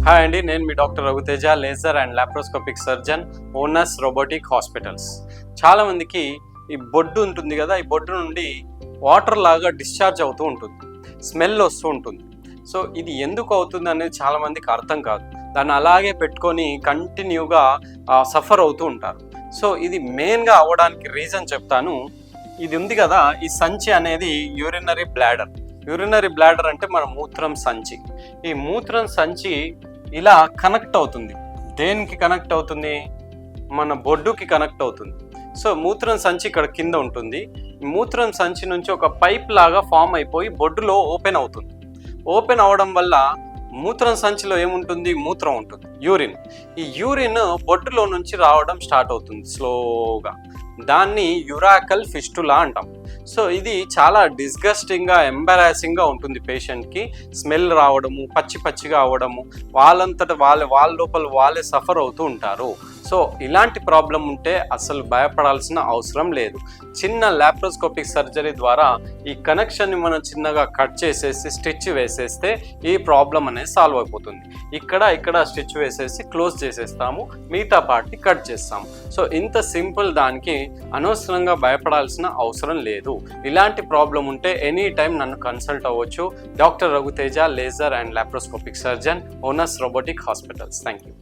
Hi అండి, నేను మీ doctor Raghuteja, laser and laparoscopic surgeon, Onus robotic hospitals. చాలామందికి ఈ బొడ్డు ఉంటుంది కదా, ఈ బొడ్డు నుండి వాటర్ లాగా డిశ్చార్జ్ అవుతూ ఉంటుంది, స్మెల్ వస్తూ ఉంటుంది. సో ఇది ఎందుకు అవుతుంది అనేది చాలామందికి అర్థం కాదు. దాన్ని అలాగే పెట్టుకొని కంటిన్యూగా సఫర్ అవుతూ ఉంటారు. సో ఇది మెయిన్గా అవ్వడానికి రీజన్ చెప్తాను. ఇది ఉంది కదా, ఈ సంచి అనేది యూరినరీ బ్లాడర్. యూరినరీ బ్లాడర్ అంటే మన మూత్రం సంచి. ఈ మూత్రం సంచి ఇలా కనెక్ట్ అవుతుంది. దేనికి కనెక్ట్ అవుతుంది? మన బొడ్డుకి కనెక్ట్ అవుతుంది. సో మూత్రం సంచి ఇక్కడ కింద ఉంటుంది. మూత్రం సంచి నుంచి ఒక పైప్ లాగా ఫామ్ అయిపోయి బొడ్డులో ఓపెన్ అవుతుంది. ఓపెన్ అవడం వల్ల మూత్రం సంచిలో ఏముంటుంది? మూత్రం ఉంటుంది, యూరిన్. ఈ యూరిన్ బొడ్డులో నుంచి రావడం స్టార్ట్ అవుతుంది స్లోగా. దాన్ని యురాకల్ ఫిస్టులా అంటాం. సో ఇది చాలా డిస్గస్టింగ్గా, ఎంబారాసింగ్గా ఉంటుంది పేషెంట్కి. స్మెల్ రావడము, పచ్చిగా అవ్వడము, వాళ్ళంతట వాళ్ళ లోపల వాళ్ళే సఫర్ అవుతూ ఉంటారు. సో ఇలాంటి ప్రాబ్లం ఉంటే అసలు భయపడాల్సిన అవసరం లేదు. చిన్న లాప్రోస్కోపిక్ సర్జరీ ద్వారా ఈ కనెక్షన్ని మనం చిన్నగా కట్ చేసేసి స్టిచ్ వేసేస్తే ఈ ప్రాబ్లం అనేది సాల్వ్ అయిపోతుంది. ఇక్కడ స్టిచ్ వేసేసి క్లోజ్ చేసేస్తాము, మిగతా పార్ట్ని కట్ చేస్తాము. సో ఇంత సింపుల్. దానికి అనవసరంగా భయపడాల్సిన అవసరం లేదు. ఇలాంటి ప్రాబ్లం ఉంటే ఎనీ టైం నన్ను కన్సల్ట్ అవ్వచ్చు. Doctor Raghuteja, laser and laparoscopic surgeon, Onus robotic hospitals. Thank you.